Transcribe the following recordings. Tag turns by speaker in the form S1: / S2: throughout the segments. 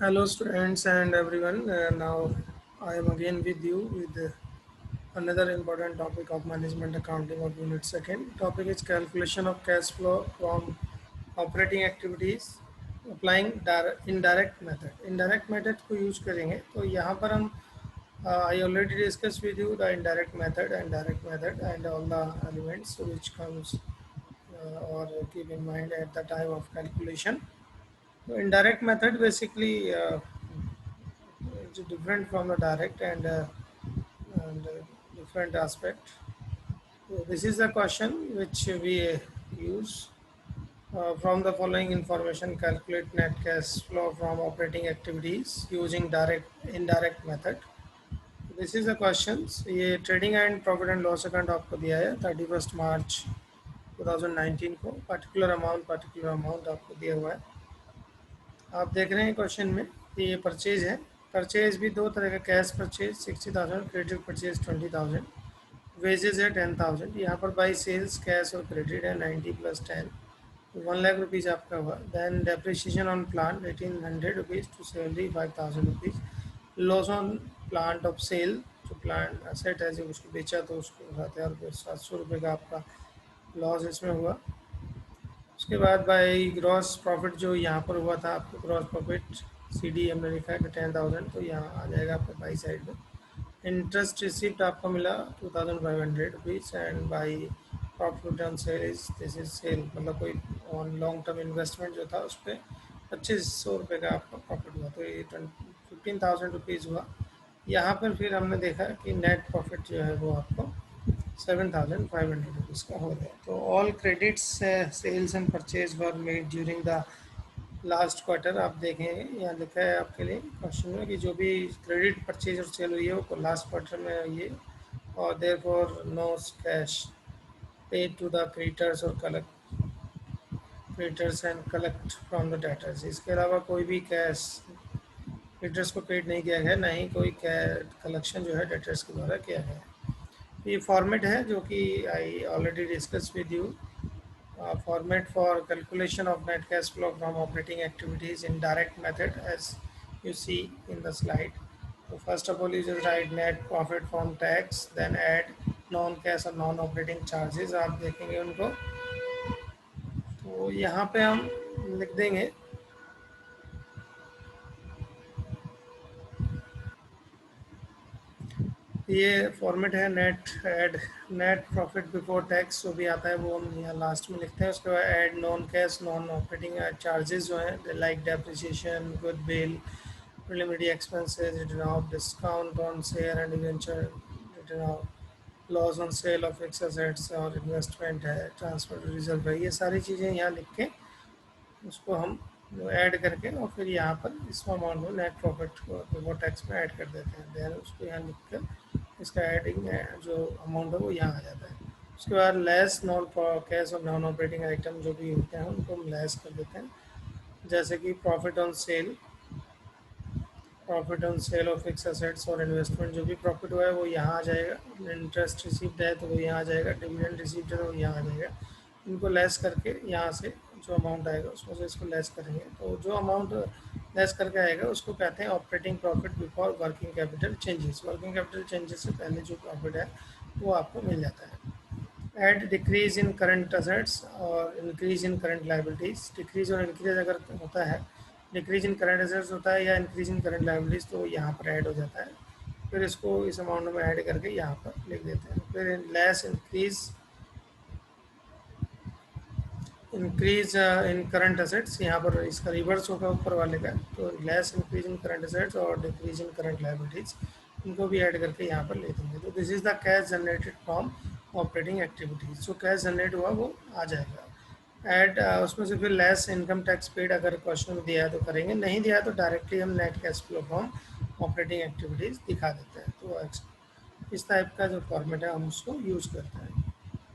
S1: Hello, students and everyone. Now I am again with you with another important topic of management accounting of unit second. Topic is calculation of cash flow from operating activities applying indirect method. Indirect method को use करेंगे तो यहाँ पर हम I already discussed with you the indirect method and direct method and all the elements which comes or keep in mind at the time of calculation. So indirect method basically it's different from the direct and different aspect. So this is the question which we use from the following information calculate net cash flow from operating activities using direct indirect method. This is the questions. ये trading and profit and loss account आपको दिया है 31 मार्च 2019 को particular amount आपको दिया हुआ है। आप देख रहे हैं क्वेश्चन में कि ये परचेज है। परचेज भी दो तरह का, cash purchase 60,000, credit purchase 20,000, wages है 10,000। यहाँ पर बाई सेल्स कैश और क्रेडिट है 90 + 10, 1 लाख रुपीज़ आपका हुआ। Then depreciation on plant 1,800 rupees to 75,000 rupees. Loss on plant of sale, जो प्लांट असेट है, जब उसको बेचा तो उसको 7,000 रुपये का आपका लॉस इसमें हुआ। उसके बाद बाई ग्रॉस प्रॉफिट जो यहाँ पर हुआ था आपको, ग्रॉस प्रॉफिट CD हमने लिखा है कि 10,000, तो यहाँ आ जाएगा आपका बाई साइड में। इंटरेस्ट रिसिप्ट आपको मिला 2,500 rupees and by profit on sale is this is sale, मतलब कोई ऑन लॉन्ग टर्म इन्वेस्टमेंट जो था उस पर 2,500 रुपये का आपका प्रॉफिट हुआ, तो ये 15,000 रुपीज़ हुआ। यहाँ पर फिर हमने देखा कि नेट प्रॉफिट जो है वो आपको 7,500 रुपीज़ का हो गया। तो all credits sales and purchase were made during the last quarter. आप देखें यहाँ लिखा है आपके लिए क्वेश्चन में कि जो भी क्रेडिट परचेज और सेल हुई है वो लास्ट क्वार्टर में हुई है, और therefore no cash paid to the creditors और creditors and collect from the debtors. इसके अलावा कोई भी कैश क्रेडिटर्स को पेड नहीं किया गया, ना ही कोई कलेक्शन जो है डेटर्स के द्वारा किया गया है। ये फॉर्मेट है जो कि I already discuss with you. Format for calculation of net cash flow from operating activities in direct method as you see in the slide. So first of all you just write net profit from tax, then add non cash और non operating charges। आप देखेंगे उनको, तो यहाँ पे हम लिख देंगे ये फॉर्मेट है net add net profit before tax जो भी आता है वो हम यहाँ लास्ट में लिखते हैं। उसके बाद add non cash non operating charges जो हैं like depreciation, goodwill, preliminary expenses, written off discount on share and venture, written off loss on sale of fixed assets और इन्वेस्टमेंट है, ट्रांसफर रिजर्व है, ये सारी चीज़ें यहाँ लिख के उसको हम ऐड करके और फिर यहाँ पर इस अमाउंट में नेट प्रॉफिट को बिफोर टैक्स में ऐड कर देते हैं। देन उसको यहाँ लिख कर इसका एडिंग जो अमाउंट है वो यहाँ आ जाता है। उसके बाद लेस नॉन कैश और नॉन ऑपरेटिंग आइटम जो भी होते हैं उनको हम लेस कर देते हैं, जैसे कि profit on cell of fix assets और इन्वेस्टमेंट, जो भी प्रॉफिट हुआ है वो यहाँ आ जाएगा। इंटरेस्ट रिसीव्ड है तो वो यहाँ आ जाएगा, डिविडेंड रिसीव्ड है तो वो यहाँ आ जाएगा। इनको लेस करके यहाँ से जो अमाउंट आएगा उसमें से इसको लेस करेंगे, तो जो अमाउंट लेस करके आएगा उसको कहते हैं operating profit before working capital changes. Working capital changes से पहले जो प्रॉफिट है वो आपको मिल जाता है। Add decrease in current assets और increase in current liabilities. Decrease और इंक्रीज अगर होता है, डिक्रीज इन करंट असेट्स होता है या इंक्रीज इन करंट लाइबिलिटीज, तो यहाँ पर ऐड हो जाता है। फिर इसको इस अमाउंट में ऐड करके यहाँ पर लिख देते हैं। फिर less increase in current assets, यहाँ पर इसका रिवर्स होगा ऊपर वाले का, तो less increase in current assets और डिक्रीज इन करंट लाइबिलिटीज, इनको भी ऐड करके यहाँ पर ले देंगे। तो this is the cash generated from operating activities. जो कैश जनरेट हुआ वो आ जाएगा। ऐड उसमें से फिर लेस इनकम टैक्स पेड अगर क्वेश्चन में दिया है तो करेंगे, नहीं दिया है तो डायरेक्टली हम net cash flow from operating activities दिखा देते हैं। तो इस टाइप का जो फॉर्मेट है हम उसको यूज़ करते हैं।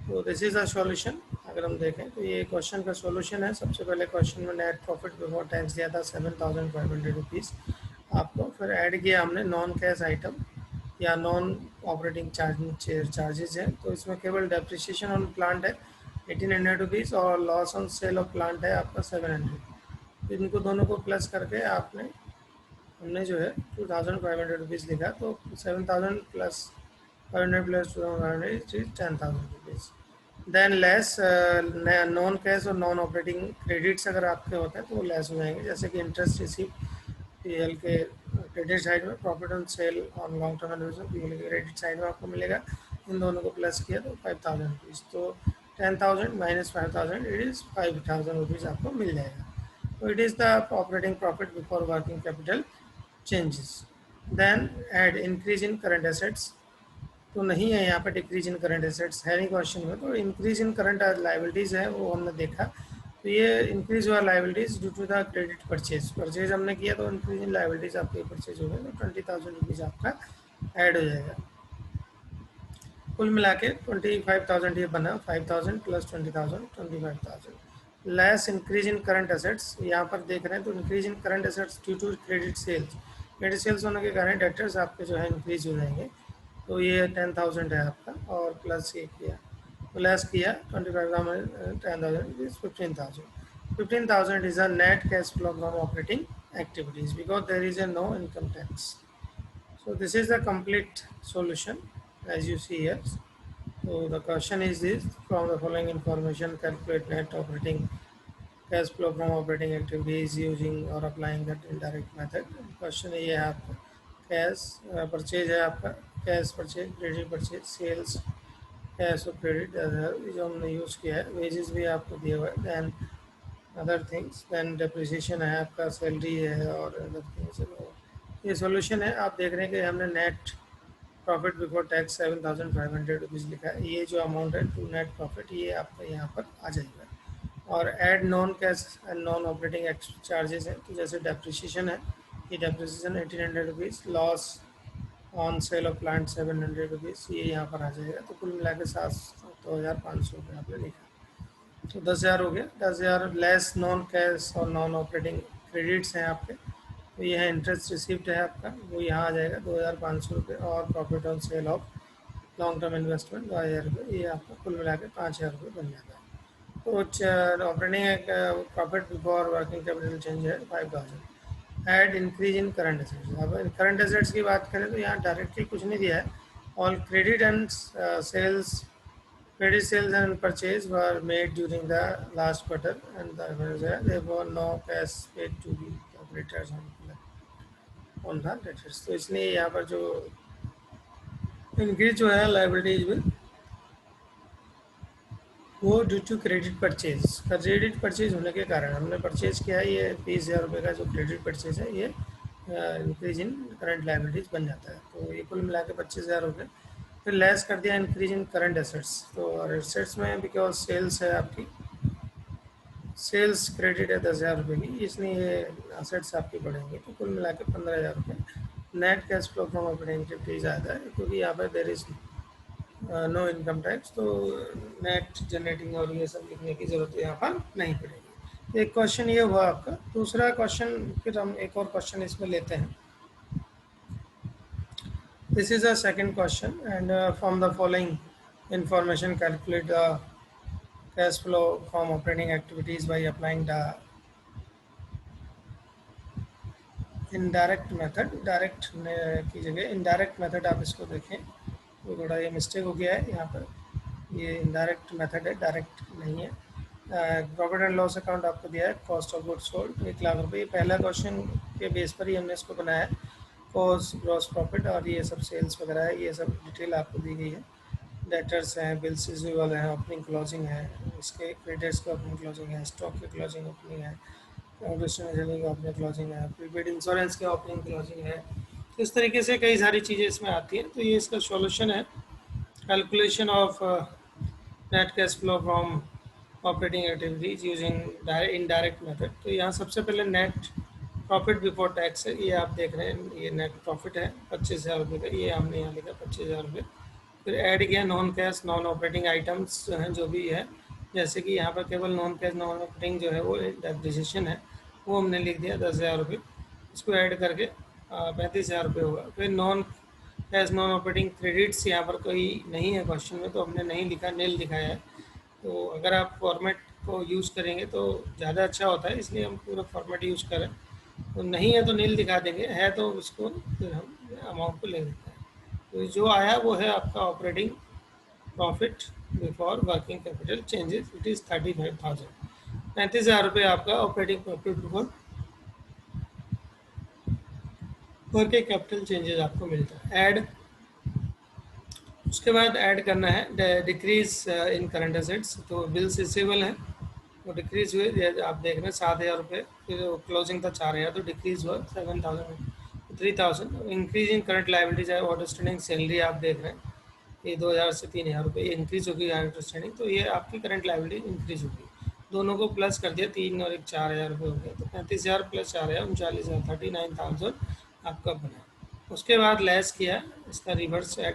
S1: तो दिस इज़ अ सॉल्यूशन। अगर हम देखें तो ये क्वेश्चन का सॉल्यूशन है। सबसे पहले क्वेश्चन में नेट प्रॉफिट बिफोर टैक्स दिया था 7,500 रुपीज़ आपको, फिर ऐड किया हमने नॉन कैश आइटम या नॉन ऑपरेटिंग चार्जेज हैं, तो इसमें केवल डेप्रिसिएशन ऑन प्लांट है 1,800 रुपीज़ और loss on sale of plant है आपका 700। इनको दोनों को प्लस करके आपने हमने जो है 2500 रुपीज़ लिखा, तो 7000 plus 500 plus 2500 is 10,000 rupees. Than less non cash और नॉन ऑपरेटिंग क्रेडिट्स अगर आपके होते हैं तो वो लेस हो जाएंगे, जैसे कि इंटरेस्ट रिसीव पीएल के क्रेडिट साइड में, profit on cell on long term investment PL के क्रेडिट साइड में आपको मिलेगा। इन दोनों को प्लस किया तो 5000 रुपीज़, तो 10,000 माइनस 5000 इट इज़ 5000 रुपीज़ आपको मिल जाएगा। तो it is the operating profit before working capital changes. Then add increase in current assets, तो नहीं है यहाँ पे डिक्रीज इन करंट एसेट्स है नहीं क्वेश्चन में, तो इंक्रीज इन करंट लाइबिलिटीज़ है वो हमने देखा। तो ये इंक्रीज हुआ liabilities due to the credit purchase, purchase हमने किया तो इंक्रीज इन लाइबिलिटीज़ आपके परचेज हो गए, तो 20,000 रुपीज़ आपका ऐड हो जाएगा। कुल मिला के 25,000 ये बना, 5,000 plus 20,000 25,000। Less increase in current assets, यहाँ पर देख रहे हैं तो increase in current assets due to credit sales, credit sales होने के कारण डेटर्स आपके जो है इंक्रीज हो जाएंगे। तो ये 10,000 है आपका, और प्लस ये किया तो लेस किया 25,000 10,000 is 15,000। 15,000 is a net cash flow from operating activities because there is a no income tax. So this is the complete solution as you see here. So the question is this: from the following information, calculate net operating cash flow from operating activities using or applying that indirect method. Question ये है आपका, cash purchase है आपका, cash purchase, credit purchase, sales cash और credit जो हमने use किया है, वेजेस भी आपको दिया हुआ है, then other things, then depreciation है आपका, सैलरी है और अदर थिंग्स। ये सॉल्यूशन है। आप देख रहे हैं कि हमने net profit before tax 7,500 rupees लिखा है, ये जो अमाउंट है टू नेट प्रॉफिट ये आपका यहाँ पर आ जाएगा। और add non cash and non operating charges हैं, तो जैसे डेप्रिसिएशन है, ये depreciation 1,800 rupees, loss on sale of plant 700 rupees, ये यहाँ पर आ जाएगा। तो कुल मिला के 7,500 रुपये आपने लिखा, तो 10,000 हो गया। 10,000 लेस नॉन कैश और नॉन ऑपरेटिंग क्रेडिट्स हैं आपके, तो ये है इंटरेस्ट रिसिप्ट है आपका, वो यहाँ आ जाएगा 2,500 रुपये, और profit on cell of long term investment 2,000 रुपये, ये आपका कुल मिला के 5,000 रुपये बन जाता है। तो operating profit before working capital change है 5,000। Add increase in current assets, अब करंट एसेट्स की बात करें तो यहाँ डायरेक्टली कुछ नहीं दिया है। All credit and sales, credit sales and purchase were made during the last quarter, and there were no cash paid to the operators on the debtors। तो इसलिए यहाँ पर जो इंक्रीज जो है लाइबिलिटीज में, वो due to credit purchase, credit purchase होने के कारण हमने परचेज किया है, ये 20,000 रुपये का जो क्रेडिट परचेज है, ये इंक्रीज इन करंट लाइबिलिटीज बन जाता है। तो ये कुल मिला के 25,000 रुपये। फिर लेस कर दिया इंक्रीज इन करंट एसेट्स, तो एसेट्स में बिकॉज सेल्स है आपकी, सेल्स क्रेडिट है 10,000 रुपये की, इसलिए ये असेट्स आपकी बढ़ेंगे, तो कुल मिला के 15,000 रुपये। Net cash flow from operating activities आता है, क्योंकि यहाँ पर there is no income tax, तो नेट जनरेटिंग और ये सब लिखने की ज़रूरत यहाँ पर नहीं पड़ेगी। एक क्वेश्चन ये हुआ आपका। दूसरा क्वेश्चन, फिर हम एक और क्वेश्चन इसमें लेते हैं। This is a second question, and from the following information calculate the cash flow from operating activities by applying the indirect method. Direct की जगह इनडायरेक्ट मेथड आप इसको देखें, तो थोड़ा ये मिस्टेक हो गया है यहाँ पर, ये इनडायरेक्ट मेथड है, डायरेक्ट नहीं है। प्रॉफिट एंड लॉस अकाउंट आपको दिया है, कॉस्ट ऑफ गुड्स सोल्ड 1,00,000 रुपये, पहला क्वेश्चन के बेस पर ही हमने इसको बनाया है। कॉस्ट, ग्रॉस प्रॉफिट और ये सब सेल्स वगैरह है, ये सब डिटेल आपको दी गई है। डेटर्स हैं, बिल्स रिसीवेबल हैं, ओपनिंग क्लोजिंग है, इसके क्रेडिटर्स की ओपनिंग क्लोजिंग है, स्टॉक की क्लोजिंग ओपनिंग है, ऑपरेशनल का ओपनिंग क्लोजिंग है, प्रीपेड इंश्योरेंस की ओपनिंग क्लोजिंग है। तो इस तरीके से कई सारी चीज़ें इसमें आती हैं। तो ये इसका सॉल्यूशन है, calculation of net cash flow from operating activities using indirect method. तो यहाँ सबसे पहले नेट प्रॉफिट बिफोर टैक्स है, ये आप देख रहे हैं, ये नेट प्रॉफिट है 25,000 रुपये का, ये हमने यहाँ लिखा 25,000 रुपये। फिर ऐड किया non cash non operating items जो हैं, जो भी है, जैसे कि यहाँ पर केवल नॉन कैश नॉन ऑपरेटिंग जो है वो डेप्रिसिएशन है, वो हमने लिख दिया 10,000 रुपये। इसको ऐड करके 35,000 रुपये होगा। फिर non cash non operating credits यहाँ पर कोई नहीं है क्वेश्चन में, तो हमने नहीं लिखा, नील दिखाया है। तो अगर आप फॉर्मेट को यूज़ करेंगे तो ज़्यादा अच्छा होता है, इसलिए हम पूरा फॉर्मेट यूज़ करें। तो नहीं है तो नील दिखा देंगे, है तो उसको फिर हम अमाउंट को ले लेते हैं। तो जो आया वो है आपका operating profit before working capital changes, it is 35,000। 35,000 रुपये आपका operating profit before working capital changes आपको मिलता है। ऐड, उसके बाद ऐड करना है डिक्रीज इन करंट एसेट्स। तो बिल्स रिसीवेबल है वो डिक्रीज हुए, आप देख रहे हैं 7,000 रुपये, फिर क्लोजिंग था 4,000, तो डिक्रीज हुआ 7,000 3,000। इंक्रीज इन करंट लाइबिलिटीज है, अंडरस्टैंडिंग सैलरी आप देख रहे हैं ये 2,000 से 3,000 रुपये इंक्रीज होगी अंडरस्टैंडिंग, तो ये आपकी करंट लाइबिलिटी इंक्रीज होगी। दोनों को प्लस कर दिया, 3 और एक 4,000 रुपये हो गया, तो 35,000 प्लस 4,000 39,000, 39,000 आपका बना। उसके बाद लेस किया, इसका रिवर्स है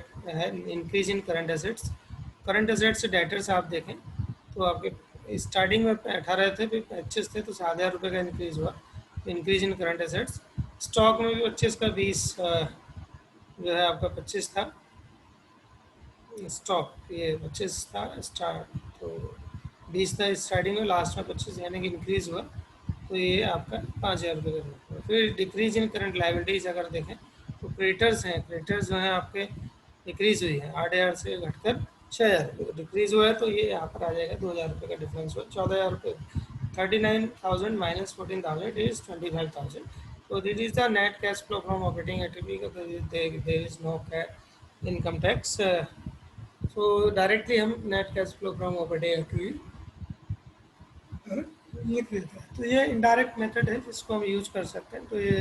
S1: increase in current assets. Current assets debtors आप देखें तो आपके स्टार्टिंग में 18 थे, फिर 25 थे, तो 7,000 रुपये का इंक्रीज हुआ, increase in current assets. Stock में भी 25 का 20 जो है आपका 25 था स्टॉक, ये 25 था स्टार्ट, तो 20 था स्टार्टिंग में, लास्ट में 25 यानी कि इंक्रीज हुआ, तो ये आपका 5,000 रुपये का हुआ। फिर डिक्रीज इन करंट लाइबिलिटीज अगर देखें तो क्रेडिटर्स हैं, क्रेडिटर्स जो हैं आपके डिक्रीज हुई है 8,000 से घटकर 6,000 रुपये डिक्रीज हुआ है, तो ये यहाँ पर आ जाएगा 2,000 रुपये का डिफरेंस हुआ, 14,000 रुपये। 39,000 minus 14,000 is 25,000। So this is the net cash flow from operating activity because there is no income tax. So directly हम net cash flow from operating activity लिख लेते हैं। तो ये इनडायरेक्ट मेथड है जिसको हम यूज कर सकते हैं। तो ये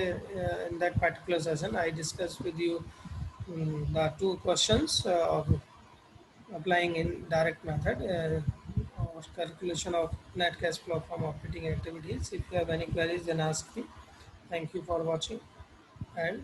S1: in that particular session I discuss with you the two questions of applying in direct method or calculation of net cash flow from operating activities. If you have any queries, then ask me. Thank you for watching and